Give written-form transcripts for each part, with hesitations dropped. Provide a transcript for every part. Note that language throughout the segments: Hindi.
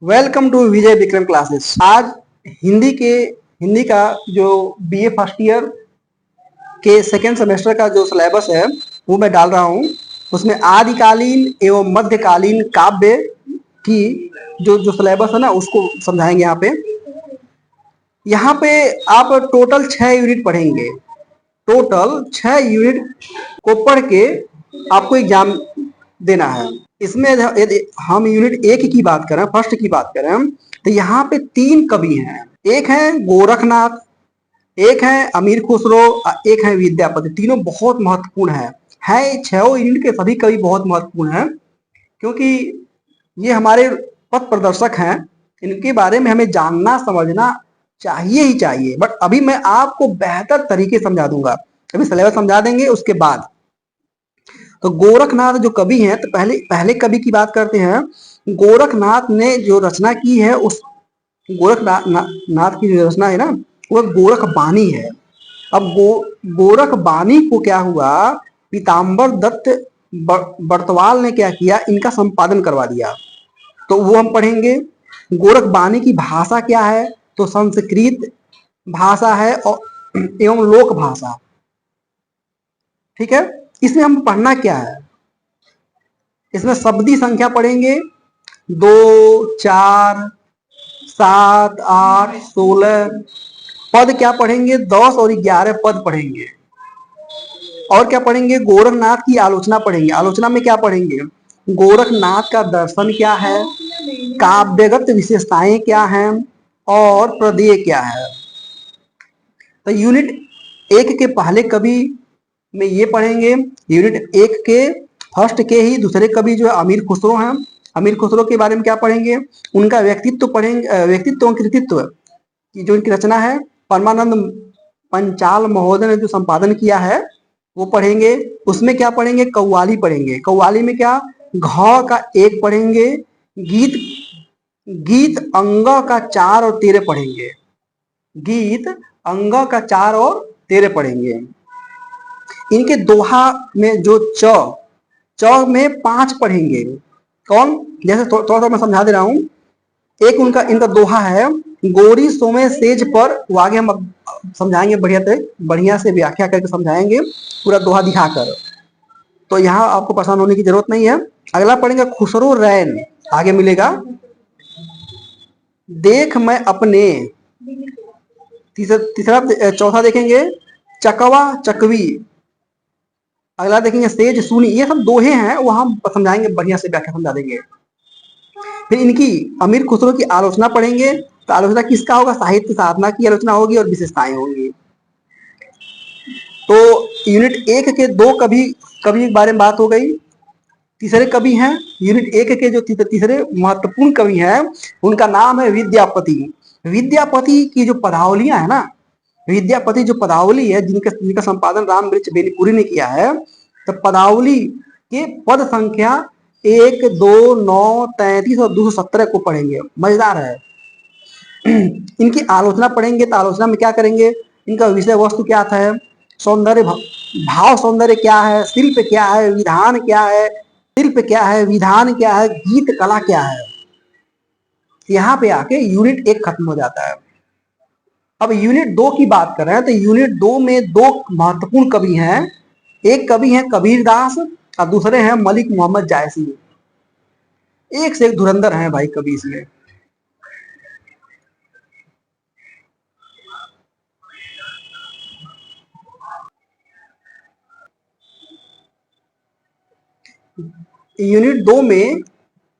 Welcome to Vijay Vikram classes. आज हिंदी का जो बीए फर्स्ट ईयर के सेकेंड सेमेस्टर का जो सिलेबस है वो मैं डाल रहा हूँ। उसमें आदिकालीन एवं मध्यकालीन काव्य की जो जो सिलेबस है ना उसको समझाएंगे। यहाँ पे आप टोटल 6 यूनिट पढ़ेंगे। टोटल 6 यूनिट को पढ़ के आपको एग्जाम देना है। इसमें यदि हम यूनिट 1 की बात करें, फर्स्ट की बात करें, तो यहाँ पे 3 कवि हैं। एक है गोरखनाथ, एक है अमीर खुसरो, एक है विद्यापति। तीनों बहुत महत्वपूर्ण है। 6 यूनिट के सभी कवि बहुत महत्वपूर्ण हैं, क्योंकि ये हमारे पथ प्रदर्शक हैं। इनके बारे में हमें जानना समझना चाहिए ही चाहिए। बट अभी मैं आपको बेहतर तरीके से समझा दूंगा। अभी सिलेबस समझा देंगे, उसके बाद तो गोरखनाथ जो कवि हैं, तो पहले पहले कवि की बात करते हैं। गोरखनाथ ने जो रचना की है, उस गोरखनाथ नाथ की जो रचना है ना, वो गोरख बानी है। अब गोरख बानी को क्या हुआ, पीताम्बर दत्त बर्तवाल ने क्या किया, इनका संपादन करवा दिया। तो वो हम पढ़ेंगे। गोरख बानी की भाषा क्या है, तो संस्कृत भाषा है और एवं लोक भाषा। ठीक है। इसमें हम पढ़ना क्या है, इसमें शब्दी संख्या पढ़ेंगे 2, 4, 7, 8, 16। पद क्या पढ़ेंगे, 10 और 11 पद पढ़ेंगे। और क्या पढ़ेंगे, गोरखनाथ की आलोचना पढ़ेंगे। आलोचना में क्या पढ़ेंगे, गोरखनाथ का दर्शन क्या है, काव्यगत विशेषताएं क्या हैं, और प्रदेय क्या है। तो यूनिट 1 के पहले कवि में ये पढ़ेंगे। यूनिट 1 के फर्स्ट के ही दूसरे कवि जो है अमीर खुसरो हैं। अमीर खुसरो के बारे में क्या पढ़ेंगे, उनका व्यक्तित्व पढ़ेंगे। व्यक्तित्व और कृतित्व की जो इनकी रचना है, परमानंद पंचाल महोदय ने जो संपादन किया है वो पढ़ेंगे। उसमें क्या पढ़ेंगे, कव्वाली पढ़ेंगे। कव्वाली में क्या, घ का 1 पढ़ेंगे। गीत गीत अंग का 4 और 13 पढ़ेंगे। गीत अंग का 4 और 13 पढ़ेंगे। इनके दोहा में जो च में 5 पढ़ेंगे। कौन, जैसे थोड़ा सा मैं समझा दे रहा हूं। एक उनका इनका दोहा है, गोरी सोमे सेज पर। वो आगे हम समझाएंगे, बढ़िया से व्याख्या करके समझाएंगे, पूरा दोहा दिखाकर। तो यहाँ आपको परेशान होने की जरूरत नहीं है। अगला पढ़ेंगे खुसरो रैन, आगे मिलेगा। देख मैं अपने, तीसरा चौथा देखेंगे चकवा चकवी। अगला देखेंगे सेज सुनी। ये सब दोहे हैं, वो हम समझाएंगे, बढ़िया से व्याख्या समझा देंगे। फिर इनकी अमीर खुसरो की आलोचना पढ़ेंगे। तो आलोचना किसका होगा, साहित्य साधना की आलोचना होगी और विशेषताएं होंगी। तो यूनिट 1 के 2 कवि के बारे में बात हो गई। तीसरे कवि हैं यूनिट 1 के जो तीसरे महत्वपूर्ण कवि हैं, उनका नाम है विद्यापति। विद्यापति की जो पदावलियां है ना, विद्यापति जो पदावली है, जिनका संपादन राम वृक्ष बेनीपुरी ने किया है, तो पदावली के पद संख्या 1, 2, 9, 33 और 217 को पढ़ेंगे। मजेदार है। इनकी आलोचना पढ़ेंगे। तो आलोचना में क्या करेंगे, इनका विषय वस्तु क्या था, सौंदर्य भाव सौंदर्य क्या है, शिल्प क्या है, विधान क्या है, शिल्प क्या है, विधान क्या है, गीत कला क्या है। यहाँ पे आके यूनिट 1 खत्म हो जाता है। अब यूनिट 2 की बात कर रहे हैं। तो यूनिट 2 में 2 महत्वपूर्ण कवि हैं। एक कवि है कबीर दास और दूसरे हैं मलिक मोहम्मद जायसी। एक से एक धुरंधर हैं भाई कवि इसमें। यूनिट 2 में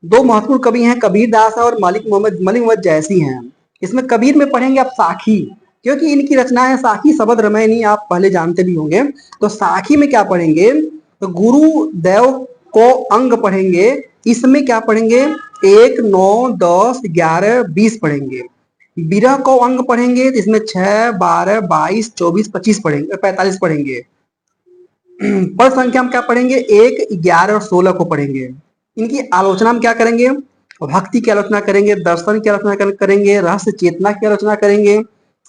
2 महत्वपूर्ण कवि हैं, कबीर दास और मलिक मोहम्मद जैसी हैं। इसमें कबीर में पढ़ेंगे आप साखी, क्योंकि इनकी रचना है साखी शबद रामायणी, आप पहले जानते भी होंगे। तो साखी में क्या पढ़ेंगे, तो गुरु देव को अंग पढ़ेंगे। इसमें क्या पढ़ेंगे, 1, 9, 10, 11, 20 पढ़ेंगे। विरह को अंग पढ़ेंगे, तो इसमें 6, 12, 22, 24, 25 पढ़ेंगे, 45 पढ़ेंगे। पद संख्या में क्या पढ़ेंगे, 1, 11 और 16 को पढ़ेंगे। इनकी आलोचना में क्या करेंगे, भक्ति की आलोचना करेंगे, दर्शन की आलोचना करेंगे, रहस्य चेतना की आलोचना करेंगे,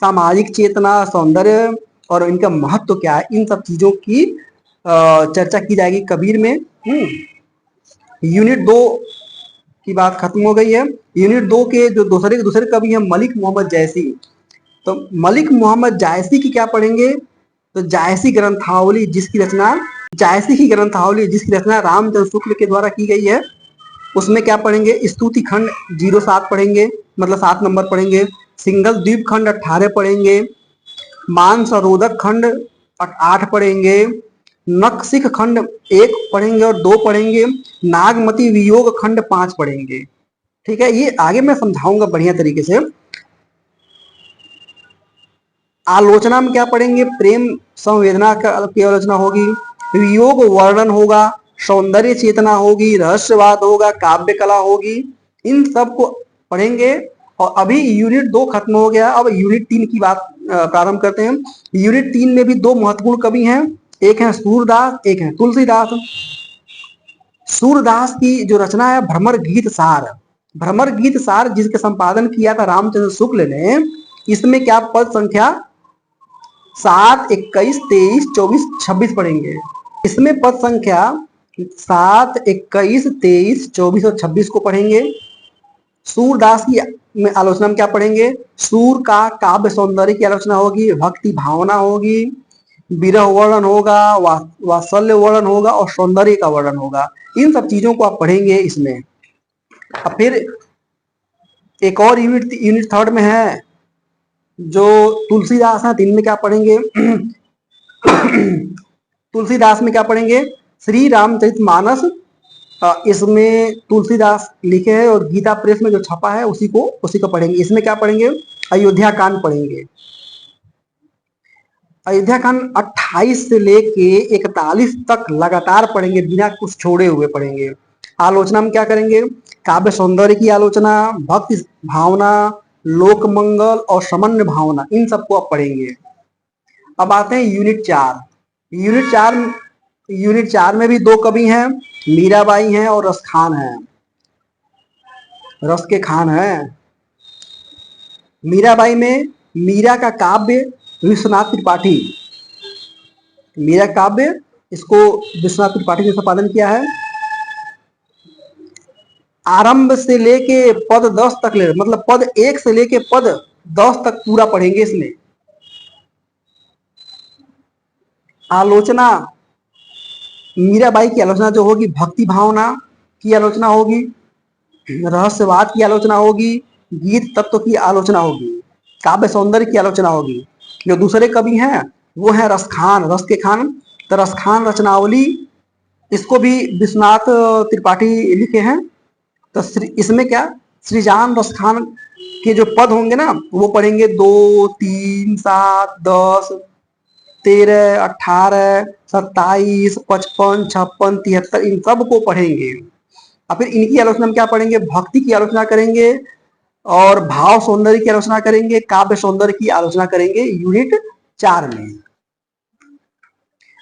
सामाजिक चेतना, सौंदर्य और इनका महत्व क्या है, इन सब चीजों की चर्चा की जाएगी कबीर में। यूनिट 2 की बात खत्म हो गई है। यूनिट 2 के जो दूसरे कवि हैं मलिक मोहम्मद जायसी, तो मलिक मोहम्मद जायसी की क्या पढ़ेंगे? तो जायसी की ग्रंथावली जिसकी रचना रामचंद्र शुक्ल के द्वारा की गई है, उसमें क्या पढ़ेंगे? स्तुति खंड 07 पढ़ेंगे, मतलब 7 नंबर पढ़ेंगे। सिंगल द्वीप खंड 18 पढ़ेंगे। मान सरोदक खंड 8 पढ़ेंगे। नखशिख खंड 1 पढ़ेंगे और 2 पढ़ेंगे। नागमती वियोग खंड 5 पढ़ेंगे। ठीक है, ये आगे मैं समझाऊंगा बढ़िया तरीके से। आलोचना में क्या पढ़ेंगे? प्रेम संवेदना की आलोचना होगी, वियोग वर्णन होगा, सौंदर्य चेतना होगी, रहस्यवाद होगा, काव्य कला होगी, इन सब को पढ़ेंगे। और अभी यूनिट 2 खत्म हो गया, अब यूनिट 3 की बात प्रारंभ करते हैं। यूनिट 3 में भी 2 महत्वपूर्ण कवि हैं, एक है सूरदास, एक है तुलसीदास। सूरदास की जो रचना है भ्रमर गीत सार, भ्रमर गीत सार जिसके संपादन किया था रामचंद्र शुक्ल ने, इसमें क्या पद संख्या 7, 21, 23, 24, 26 पढ़ेंगे। इसमें पद संख्या 7, 21, 23, 24 और 26 को पढ़ेंगे। सूरदास की में आलोचना में क्या पढ़ेंगे? सूर का काव्य सौंदर्य की आलोचना होगी, भक्ति भावना होगी, विरह वर्णन होगा, वात्सल्य वर्णन होगा और सौंदर्य का वर्णन होगा। इन सब चीजों को आप पढ़ेंगे इसमें। अब फिर एक और यूनिट 3 में है जो तुलसीदास है, 3 में क्या पढ़ेंगे? तुलसीदास में क्या पढ़ेंगे? श्री रामचरितमानस, इसमें तुलसीदास लिखे हैं और गीता प्रेस में जो छपा है उसी को पढ़ेंगे। इसमें क्या पढ़ेंगे? अयोध्या कांड पढ़ेंगे। अयोध्या कांड 28 से लेके 41 तक लगातार पढ़ेंगे, बिना कुछ छोड़े हुए पढ़ेंगे। आलोचना में क्या करेंगे? काव्य सौंदर्य की आलोचना, भक्ति भावना, लोक मंगल और सामान्य भावना, इन सबको आप पढ़ेंगे। अब आते हैं यूनिट 4। यूनिट 4 में भी 2 कवि हैं, मीराबाई हैं और रस खान हैं, रस के खान हैं। मीराबाई में मीरा का काव्य विश्वनाथ त्रिपाठी, मीरा काव्य इसको विश्वनाथ त्रिपाठी ने संपादन किया है। आरंभ से लेके पद 10 तक मतलब पद 1 से लेके पद 10 तक पूरा पढ़ेंगे इसमें। आलोचना, मीराबाई की आलोचना जो होगी भक्ति भावना की आलोचना होगी, रहस्यवाद की आलोचना होगी, गीत तत्व की आलोचना होगी, काव्य सौंदर्य की आलोचना होगी। जो दूसरे कवि हैं वो है रस खान, रस के खान। तो रस खान रचनावली, इसको भी विश्वनाथ त्रिपाठी लिखे हैं। तो इसमें क्या सृजान रस खान के जो पद होंगे ना वो पढ़ेंगे 2, 3, 7, 10, 13, 18, 27, 55, 56, 73, इन सब को पढ़ेंगे। और फिर इनकी आलोचना में क्या पढ़ेंगे? भक्ति की आलोचना करेंगे और भाव सौंदर्य की आलोचना करेंगे, काव्य सौंदर्य की आलोचना करेंगे यूनिट 4 में।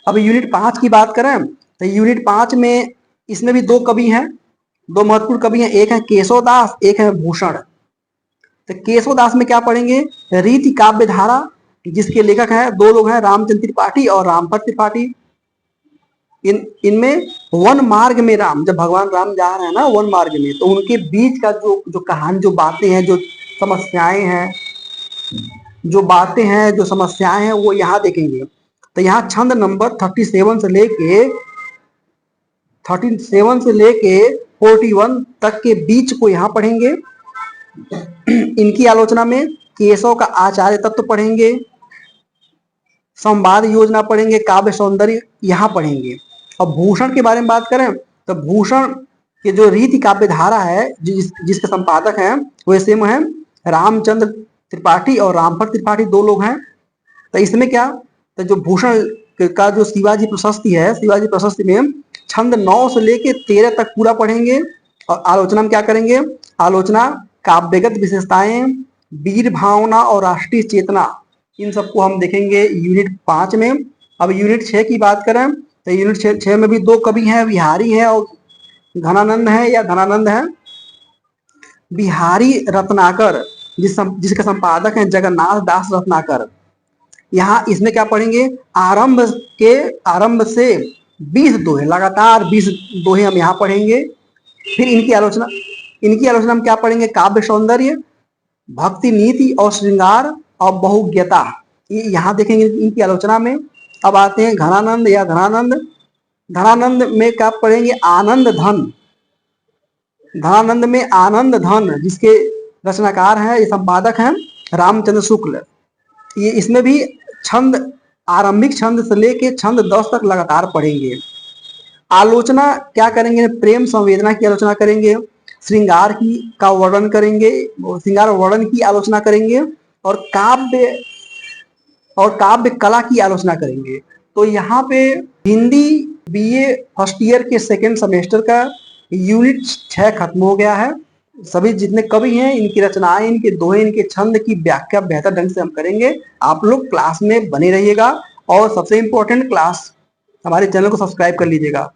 अब यूनिट 5 की बात करें तो यूनिट 5 में इसमें भी 2 कवि हैं, 2 महत्वपूर्ण कवि हैं, एक है केशवदास, एक है भूषण। तो केशवदास में क्या पढ़ेंगे? रीति काव्य धारा, जिसके लेखक हैं 2 लोग हैं, रामचंद्र त्रिपाठी और रामपत त्रिपाठी। इनमें वन मार्ग में राम, जब भगवान राम जा रहे हैं ना वन मार्ग में, तो उनके बीच का जो कहानी, जो बातें हैं, जो समस्याएं हैं, जो समस्याएं हैं वो यहाँ देखेंगे। तो यहाँ छंद नंबर 37 से लेके 41 तक के बीच को यहाँ पढ़ेंगे। इनकी आलोचना में केशव का आचार्य तत्व पढ़ेंगे, संवाद योजना पढ़ेंगे, काव्य सौंदर्य यहाँ पढ़ेंगे। और भूषण के बारे में बात करें तो भूषण के जो रीति काव्य धारा है, जिसके संपादक हैं वो सेम है रामचंद्र त्रिपाठी और रामपत त्रिपाठी, 2 लोग हैं। तो इसमें क्या, तो जो भूषण का जो शिवाजी प्रशस्ति है, शिवाजी प्रशस्ति में छंद 9 से लेके 13 तक पूरा पढ़ेंगे। और आलोचना में क्या करेंगे? आलोचना काव्यगत विशेषताएं, वीर भावना और राष्ट्रीय चेतना, इन सबको हम देखेंगे यूनिट 5 में। अब यूनिट 6 की बात करें तो यूनिट 6 में भी 2 कवि हैं, बिहारी है और घनानंद है। बिहारी रत्नाकर, जिसके संपादक हैं जगन्नाथ दास रत्नाकर। यहाँ इसमें क्या पढ़ेंगे? आरंभ से 20 दोहे, लगातार 20 दोहे हम यहाँ पढ़ेंगे। फिर इनकी आलोचना, इनकी आलोचना हम क्या पढ़ेंगे? काव्य सौंदर्य, भक्ति नीति और श्रृंगार और बहुज्ञता, ये यहाँ देखेंगे इनकी आलोचना में। अब आते हैं घनानंद या धनानंद। धनानंद में क्या पढ़ेंगे? आनंद धन। धनानंद में आनंद धन, जिसके रचनाकार हैं, ये संपादक हैं रामचंद्र शुक्ल। ये इसमें भी छंद, आरंभिक छंद से लेके छंद 10 तक लगातार पढ़ेंगे। आलोचना क्या करेंगे? प्रेम संवेदना की आलोचना करेंगे, श्रृंगार की का वर्णन करेंगे, श्रृंगार वर्णन की आलोचना करेंगे, और काव्य कला की आलोचना करेंगे। तो यहाँ पे हिंदी बीए फर्स्ट ईयर के सेकेंड सेमेस्टर का यूनिट 6 खत्म हो गया है। सभी जितने कवि हैं, इनकी रचनाएं, इनके दोहे, इनके छंद की व्याख्या बेहतर ढंग से हम करेंगे। आप लोग क्लास में बने रहिएगा, और सबसे इम्पोर्टेंट, क्लास हमारे चैनल को सब्सक्राइब कर लीजिएगा।